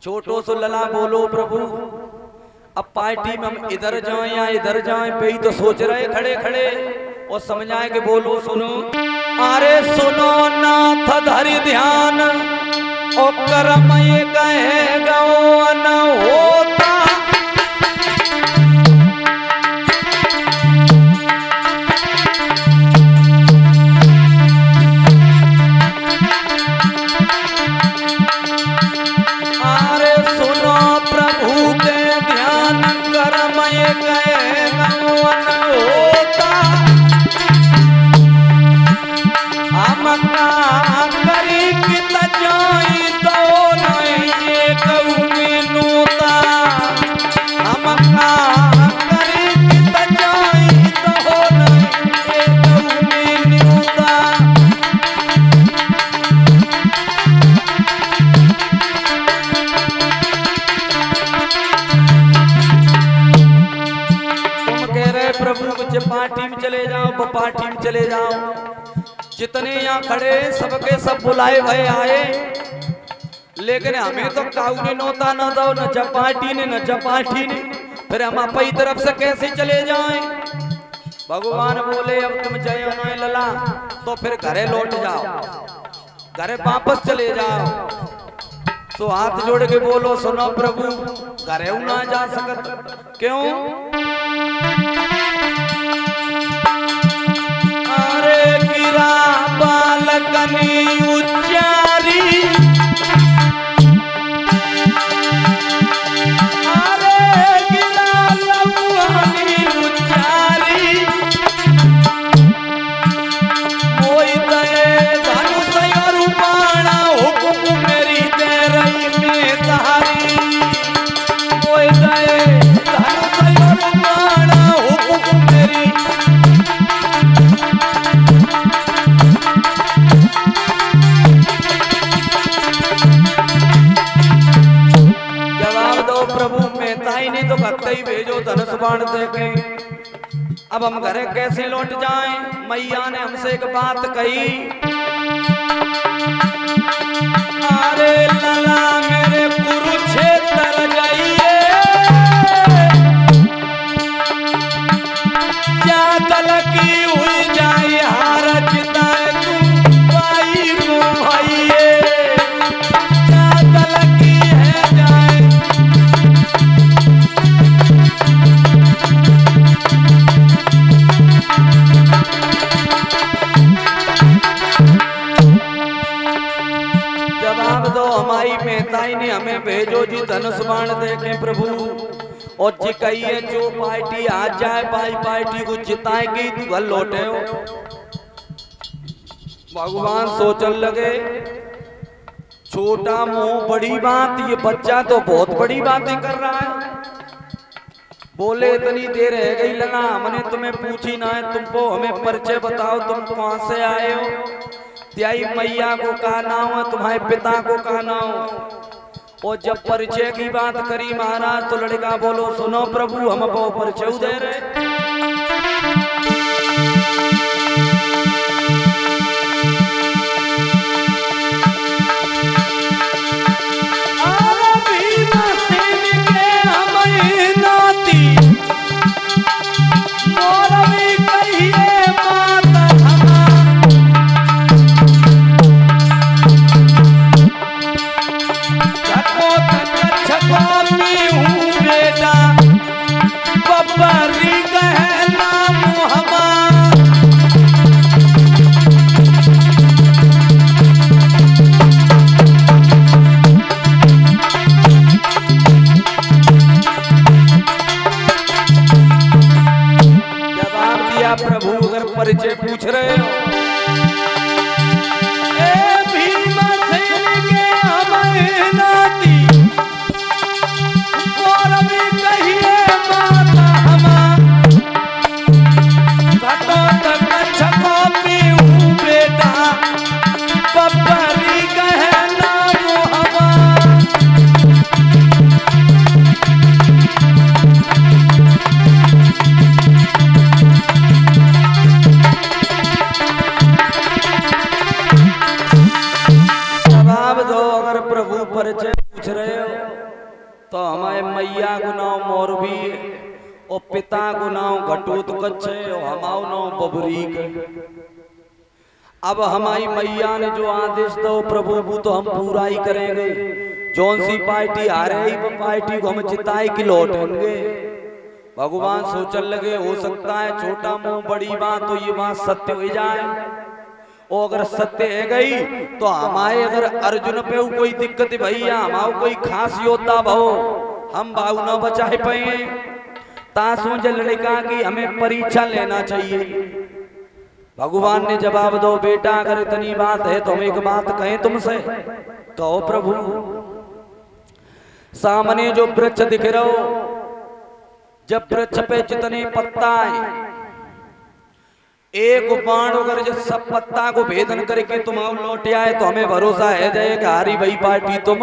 छोटो सो लला बोलो प्रभु। अब पार्टी में हम इधर जाएं या इधर जाएं पे ही तो सोच रहे खड़े खड़े और समझाए कि बोलो सुनो। अरे सुनो नाथ धरि ध्यान और कर्म ये कहे गो न होता। अरे सुनो प्रभु के ध्यान कर्म ये कहे गो न होता। हम का करी कित जाई तो नहीं ये कहूँगी नोता। हम का करी कित जाई तो नहीं ये कहूँगी नोता। तुम कह रहे प्रभु मुझे पार्टी में चले जाओ, वो पार्टी में चले जाओ। जितने यहाँ खड़े सबके सब बुलाए भय आए, लेकिन हमें तो काऊ ने नोता न दो, न चपाटी ने न चपाटी ने, फिर हम अपनी तरफ से कैसे चले जाएं। भगवान बोले अब तुम जाओ ना लला तो फिर घरे लौट जाओ, घरे वापस चले जाओ। तो हाथ जोड़ के बोलो सुनो प्रभु घरे ना जा सकत। क्यों? अरे गिरा बालकनी उच्चारी। अरे गिरा लौहानी उच्चारी। मोई दे धनुष और बाणा हुक्म मेरी दे रही में तारी। मोई दे धनुष और बाणा हुक्म मेरी। प्रभु मेहता ही नहीं तो भक्त ही भेजो धनुष बाण देके। अब हम घरे कैसे लौट जाएं? मैया ने हमसे एक बात कही। अरे लला मेरे कुरुक्षेत्र जाइए, क्या कल की हुई जाए हार जिताए तू भाई मोहाइए। क्या कल की है जाए मेहताई ने हमें भेजो जी धनुष बाण देके प्रभु। और जी कहिए जो पार्टी आ जाए पार्टी को जिताएगी तू घर लौटे हो। भगवान सोचने लगे छोटा मुंह बड़ी बात, ये बच्चा तो बहुत बड़ी बातें कर रहा है। बोले इतनी देर रह गई लगा हमने तुम्हें पूछी ना है, तुमको हमें परिचय बताओ तुम कहां से आए हो। त्याई मैया को का नाम है, तुम्हारे पिता को का नाम। और जब परिचय की बात करी महाराज तो लड़का बोलो सुनो प्रभु हम को परिचय दे रहे। छको हूँ बेटा बब्बरी तो हमारे मैया को नाम मोरबी और पिता को नाम घटोत्कच है और हमारा नाम बबरीक। अब हमारी मैया ने जो आदेश दो प्रभु वो तो हम पूरा ही करेंगे। जौन सी पार्टी आ रही वो पार्टी को हम जिताए कि लौटेंगे। भगवान सोचने लगे हो सकता है छोटा मुंह बड़ी बात तो ये बात सत्य हो जाए, और अगर सत्य है गई तो हमारे अगर अर्जुन पे कोई दिक्कत भैया हमारा कोई खास योद्धा भाव हम भाव न बचा पाए तासों लड़का की हमें परीक्षा लेना चाहिए। भगवान ने जवाब दो बेटा अगर इतनी बात है तो हम एक बात कहें तुमसे। कहो प्रभु। सामने जो वृक्ष दिख रहा हो, जब वृक्ष पे जितने पत्ता है एक बाण अगर जो सब पत्ता को भेदन करके तुम लौट आए तो हमें भरोसा है जाए कि हारी भाई पार्टी तुम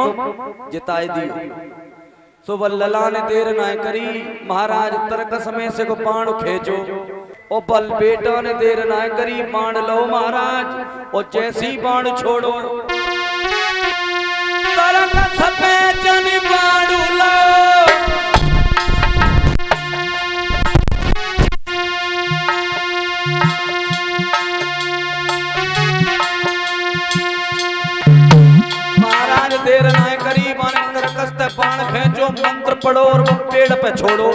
जिताए दी। सुबह लला ने देर ना करी, महाराज तर्कस में से को बाण खींचो और बल बेटा ने देर ना करी बाण लो महाराज, और जैसी बाण छोड़ो तर्कस में जन बाण लो। महाराज देर ना करी बाण खींचो मंत्र पढ़ो और वो पेड़ पे छोड़ो,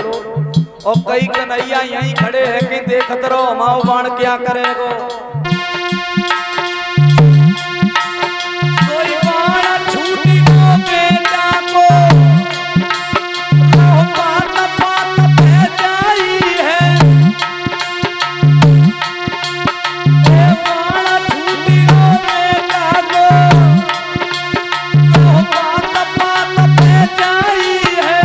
और कई कन्हैया यहीं खड़े हैं कि देखत रहो हमाओ बाण क्या करेगो। कोई बाण छूटी को बेटा को पात पात बह जाई है, ए बाण छूटी को बेटा को पात पात बह जाई है।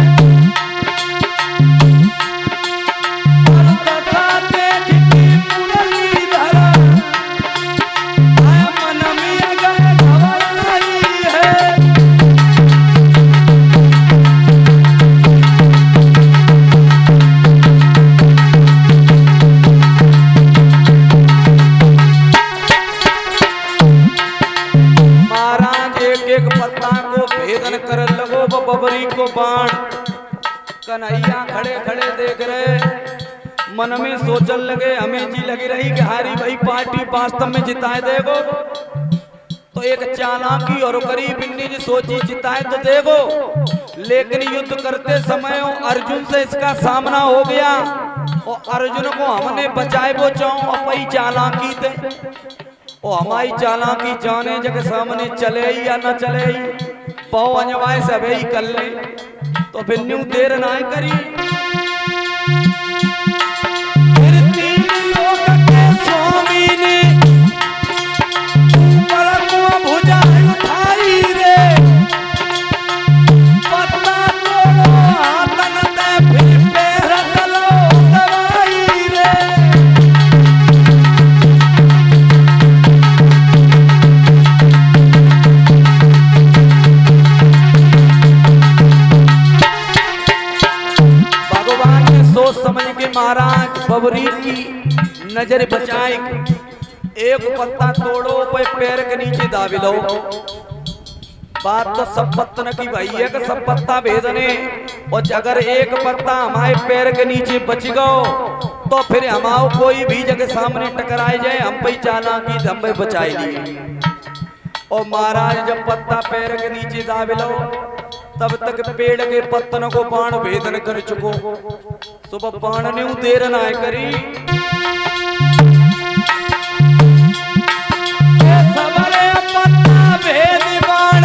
बबरी को बाण कन्हैया खड़े खड़े देख रहे, मन में सोचन लगे हमें जी लगी रही कि हारी भाई पार्टी वास्तव में जिताए देगो। तो एक चालाकी और करीब बिन्नी जी सोची जिताए तो देगो, लेकिन युद्ध करते समय अर्जुन से इसका सामना हो गया और अर्जुन को हमने बचाए वो चाहूं अपनी चालाकी थे, और हमारी चालाकी जाने जगह सामने चले ही या न चले ही बहु अनवाय सब ही कर ले, तो बिन्नू देर ना करी। फिर तीन लोग के स्वामी ने ऊपर को भुजा उठाई रे, पत्ता तोड़ो हाथन ते फिर पैर चलो दवाई रे। समझ के महाराज बबरी की नजर बचाए, एक पत्ता तोड़ो पे पैर के नीचे दाबी लो। बात तो सब पत्तन की भाई है कि सब पत्ता भेदने, और अगर एक पत्ता हमारे पैर के नीचे बच गो तो फिर हमाओ कोई भी जगह सामने टकराए जाए हम पे चालाकी हम पे बचाए लिए। और महाराज जब पत्ता पैर के नीचे दाबी लो तब तक पेड़ के पत्तन को बाण भेदन कर चुको। सुबह बाण ने देर ना करी, सबरे पत्ता भेद बाण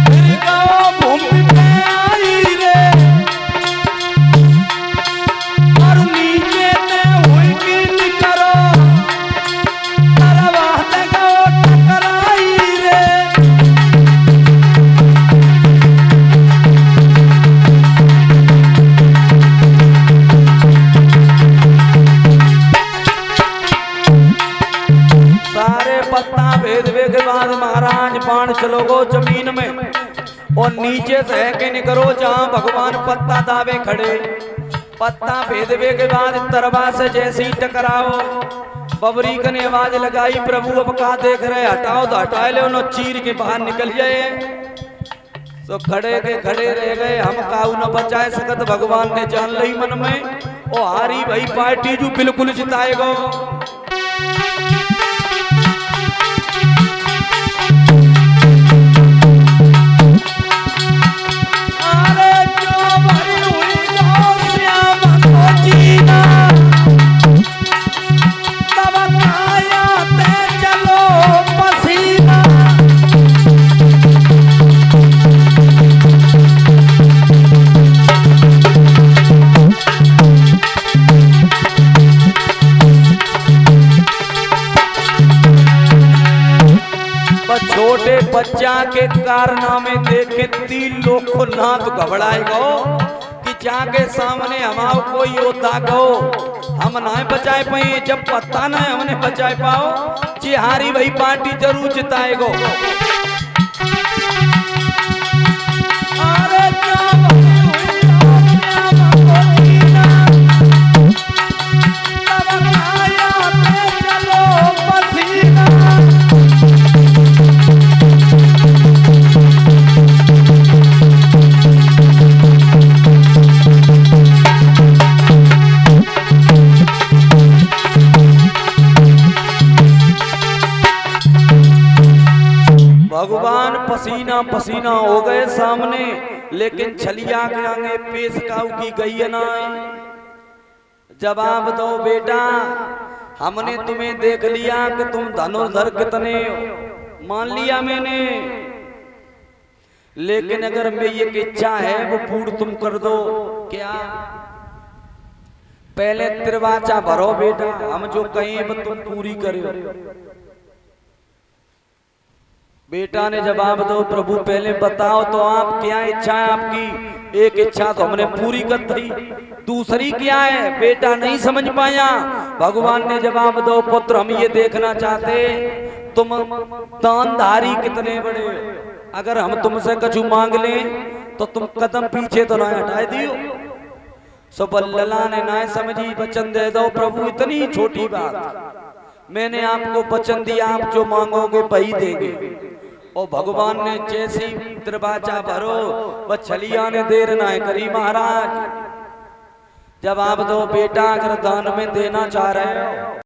फिर गाओ भूमि पे आई रे, और नीचे ते हुई की करो तरवा ते गाओ टकराई रे। पत्ता भेदवे के बाद महाराज बाण चलो गो जमीन में, और नीचे से के निकरो जहां भगवान पत्ता दावे खड़े। पत्ता भेदवे के बाद तरवा से जैसी टकराओ बबरी ने आवाज लगाई प्रभु अब का देख रहे हटाओ तो हटा ले, चीर के बाहर निकल जाए। तो खड़े के खड़े रह गए, हम काऊ न बचाए सकत, भगवान ने जान ली मन में ओ हारी भाई पार्टी जो बिल्कुल जिताएगो। छोटे बच्चा के कारनामे देख के 3 लोग को ना तो घबराएगो कि जाके सामने हमाओ कोई योद्धा गो हम ना बचाए पाए, जब पता ना हमने बचाए पाओ जी हारी भाई पार्टी जरूर जिताएगो। भगवान पसीना पसीना हो गए सामने, लेकिन छलिया के आगे पेश काऊ की गई ना। जवाब दो बेटा, हमने तुम्हें देख लिया कि तुम धनुर्धर कितने, मान लिया मैंने, लेकिन अगर मेरी एक इच्छा है वो पूर्ण तुम कर दो। क्या? पहले त्रिवाचा भरो बेटा, हम जो कहें वो तुम पूरी करो। बेटा ने जवाब दो प्रभु पहले बताओ तो आप क्या इच्छा है आपकी? एक इच्छा तो हमने पूरी कर दी, दूसरी क्या है? बेटा नहीं समझ पाया। भगवान ने जवाब दो पुत्र हम ये देखना चाहते तुम दानधारी कितने बड़े, अगर हम तुमसे कछु मांग लें तो तुम कदम पीछे तो ना हटाए दियो। सब लला ने ना समझी, वचन दे दो प्रभु, इतनी छोटी बात, मैंने आपको वचन दिया आप जो मांगोगे वही देंगे। और भगवान ने जैसी त्रिवाचा भरो वह छलिया ने देर ना करी महाराज। जवाब दो बेटा, अगर दान में देना चाह रहे हो